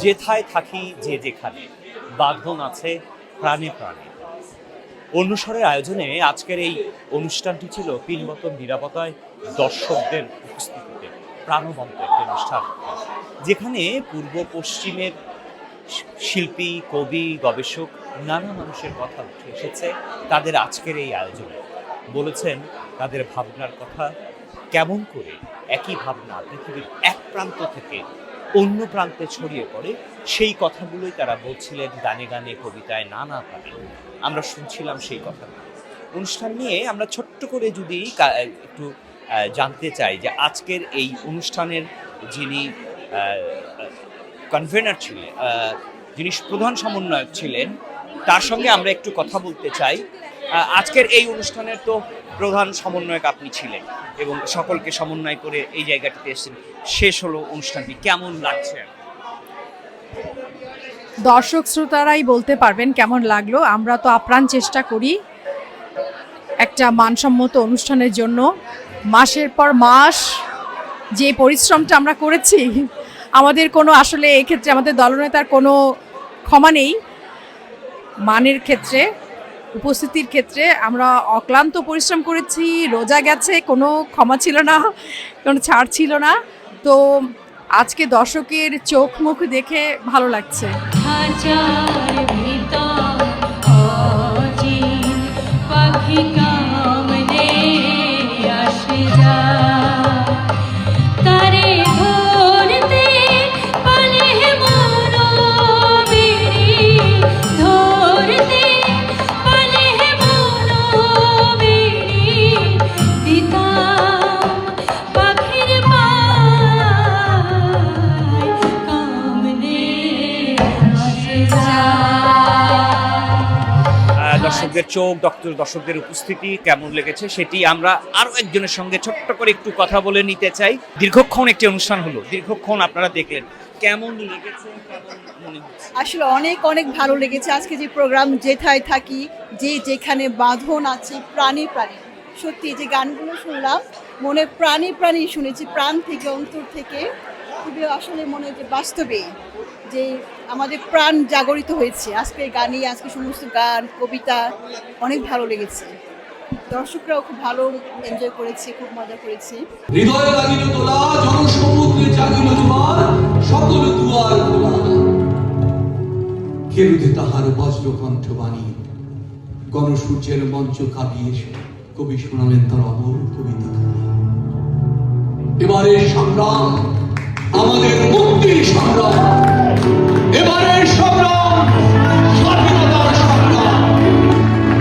যেথায় থাকি যে যেখানে বাঁধন আছে প্রাণে প্রাণে। অনুসরের আয়োজনে আজকের এই অনুষ্ঠানটি ছিল পিনবতন নিরাপত্তায় দর্শকদের উপস্থিতিতে প্রাণবন্ত একটি অনুষ্ঠান, যেখানে পূর্ব পশ্চিমের শিল্পী, কবি, গবেষক নানা মানুষের কথা উঠে এসেছে তাদের আজকের এই আয়োজনে। বলেছেন তাদের ভাবনার কথা, কেমন করে একই ভাবনা পৃথিবীর এক প্রান্ত থেকে অন্য প্রান্তে ছড়িয়ে পড়ে, সেই কথাগুলোই তারা বলছিলেন গানে গানে, কবিতায়, নানাভাবে আমরা শুনছিলাম সেই কথাগুলো। অনুষ্ঠান নিয়ে আমরা ছোট্ট করে যদি একটু জানতে চাই যে আজকের এই অনুষ্ঠানের যিনি কনভেনার ছিলেন, যিনি প্রধান সমন্বয়ক ছিলেন, তার সঙ্গে আমরা একটু কথা বলতে চাই। আজকের এই অনুষ্ঠানের তো প্রধান সমন্বয়ক আপনি ছিলেন এবং সকলকে সমন্বয় করে এই জায়গাটিতে এসেছেন। শেষ হলো অনুষ্ঠানটি, কেমন লাগছে? দর্শক শ্রোতারাই বলতে পারবেন কেমন লাগলো। আমরা তো আপ্রাণ চেষ্টা করি একটা মানসম্মত অনুষ্ঠানের জন্য। মাসের পর মাস যে পরিশ্রমটা আমরা করেছি, আমাদের কোনো আসলে এক্ষেত্রে আমাদের দলনেতার কোনো ক্ষমা নেই। মানের ক্ষেত্রে, উপস্থিতির ক্ষেত্রে আমরা অক্লান্ত পরিশ্রম করেছি, রোজা গেছে, কোনো ক্ষমা ছিল না, কোনো ছাড় ছিল না। তো আজকে দর্শকের চোখ মুখ দেখে ভালো লাগছে। দর্শকদের চোখ, দর্শকদের উপস্থিতি কেমন লেগেছে সেটি আমরা আরো একজনের সঙ্গে ছোট্ট করে একটু কথা বলে নিতে চাই। দীর্ঘক্ষণ একটি অনুষ্ঠান হলো, দীর্ঘক্ষণ আপনারা দেখলেন, কেমন লেগেছে, কেমন মনে হচ্ছে? আসলে অনেক অনেক ভালো লেগেছে আজকে যে প্রোগ্রাম যেথায় থাকি যে যেখানে বাঁধন আছে প্রাণী প্রাণী। সত্যি যে গানগুলো শুনলাম মনে প্রাণী প্রাণী শুনেছি, প্রাণ থেকে অন্তর থেকে। খুবই আসলে মনে হয় যে বাস্তবে যে আমাদের প্রাণ জাগরিত হয়েছে আজকে গানে, আজকে সমস্ত গান, কবিতা অনেক ভালো লেগেছে। দর্শকরাও খুব ভালো এনজয় করেছে, খুব মজা করেছে। হৃদয় লাগিল তোলা, জনসমুদ্রে জাগিল জোয়ার, সকল দুয়ার খোলা। কেরুতে তাহার বজ্র কণ্ঠবাণী, গণসূর্যের মঞ্চ কাঁপিয়ে কবি শোনালেন তার অমর কবিতা। এবারের সংগ্রাম আমাদের মুক্তির সংগ্রাম, এবারের সংগ্রাম স্বাধীনতার সংগ্রাম।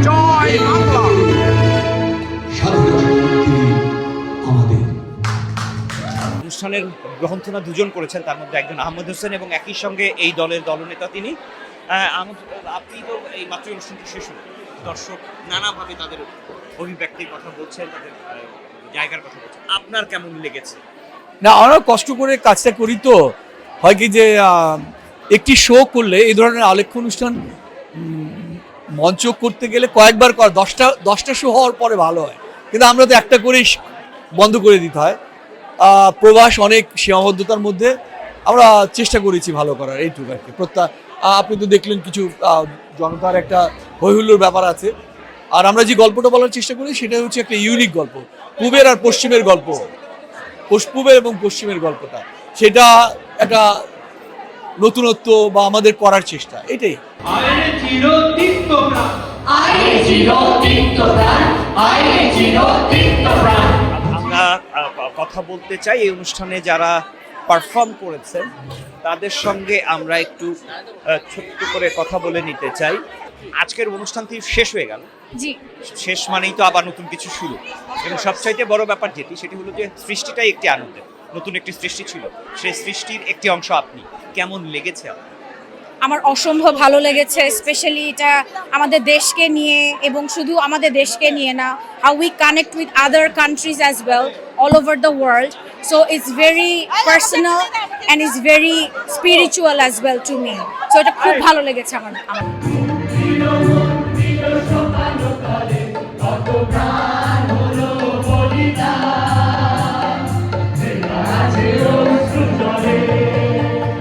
জয় বাংলা। স্বাধীনতা আমাদের। অনুষ্ঠানের গ্রন্থনা দুজন করেছেন, তার মধ্যে একজন আহমেদ হোসেন এবং একই সঙ্গে এই দলের দলনেতা তিনি। আপনি তো এই মাত্র অনুষ্ঠানটি শেষ হলো, দর্শক নানাভাবে তাদের অভিব্যক্তির কথা বলছেন, তাদের জায়গার কথা বলছেন, আপনার কেমন লেগেছে? না, আমরা কষ্ট করে কাজটা করি, তো হয় কি যে একটি শো করলে এই ধরনের আলেখ্য অনুষ্ঠান মঞ্চ করতে গেলে কয়েকবার 10টা শো হওয়ার পরে ভালো হয়, কিন্তু আমরা তো একটা করেই বন্ধ করে দিতে হয়। প্রবাস অনেক সীমাবদ্ধতার মধ্যে আমরা চেষ্টা করেছি ভালো করার, এইটুকু আর কি। আপনি তো দেখলেন কিছু জনতার একটা হৈহুল্লোর ব্যাপার আছে, আর আমরা যে গল্পটা বলার চেষ্টা করি সেটা হচ্ছে একটা ইউনিক গল্প, পূবের আর পশ্চিমের গল্প, পূবের এবং পশ্চিমের গল্পটা, সেটা একটা নতুনত্ব বা আমাদের করার চেষ্টা, এটাই। আমরা কথা বলতে চাই এই অনুষ্ঠানে যারা পারফর্ম করেছেন তাদের সঙ্গে আমরা একটু ছোট্ট করে কথা বলে নিতে চাই। আজকের অনুষ্ঠানটি শেষ হয়ে গেল, জি, শেষ মানেই তো আবার নতুন কিছু শুরু, এবং সবচাইতে বড় ব্যাপার সেটি হলো যে সৃষ্টিটাই একটি আনন্দের, নতুন একটি সৃষ্টি ছিল, সেই সৃষ্টির একটি অংশ আপনি। কেমন লেগেছে আপনার? আমার অসম্ভব ভালো লেগেছে, স্পেশালি এটা আমাদের দেশকে নিয়ে, এবং শুধু আমাদের দেশকে নিয়ে না, how we connect with other countries as well all over the world, so it's very personal and it's very spiritual as well to me, so এটা খুব ভালো লেগেছে আমার।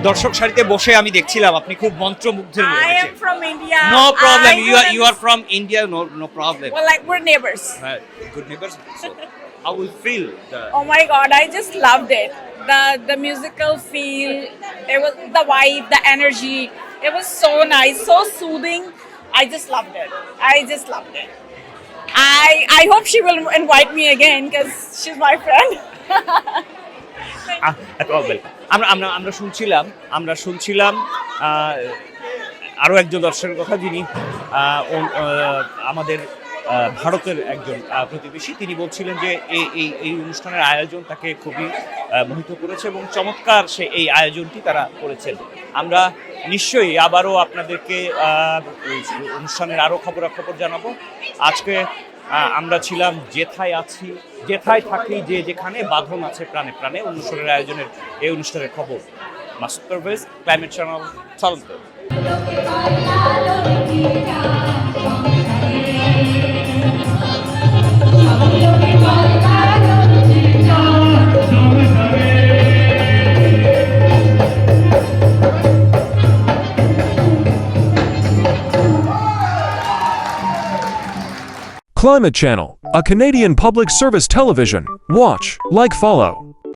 দর্শক সারিতে বসে আমি দেখছিলাম আপনি খুব মন্ত্রমুগ্ধের মতো I am দেখছেন। from India. No problem. I You are from India. No problem. Well, like we're neighbors. Good neighbors. So, how will feel the Oh my God, I just loved it. The musical feel, it was the vibe, the energy. It was so nice, so soothing. I just loved it. I hope she will invite me again because she's my friend. Problem আমরা শুনছিলাম আরো একজন দর্শকের কথা যিনি আমাদের ভারতের একজন প্রতিবেশী। তিনি বলছিলেন যে এই অনুষ্ঠানের আয়োজন তাকে খুবই মোহিত করেছে এবং চমৎকার সে এই আয়োজনটি তারা করেছেন। আমরা নিশ্চয়ই আবারও আপনাদেরকে অনুষ্ঠানের আরো খবরাখবর জানাবো। আজকে আমরা ছিলাম যেথায় থাকি যে যেখানে বাঁধন আছে প্রাণে প্রাণে অনুষ্ঠানের আয়োজনের এই অনুষ্ঠানের খবর। Masud Parvez, climate channel, Toronto. Climate Channel, a Canadian public service television. Watch, like, follow.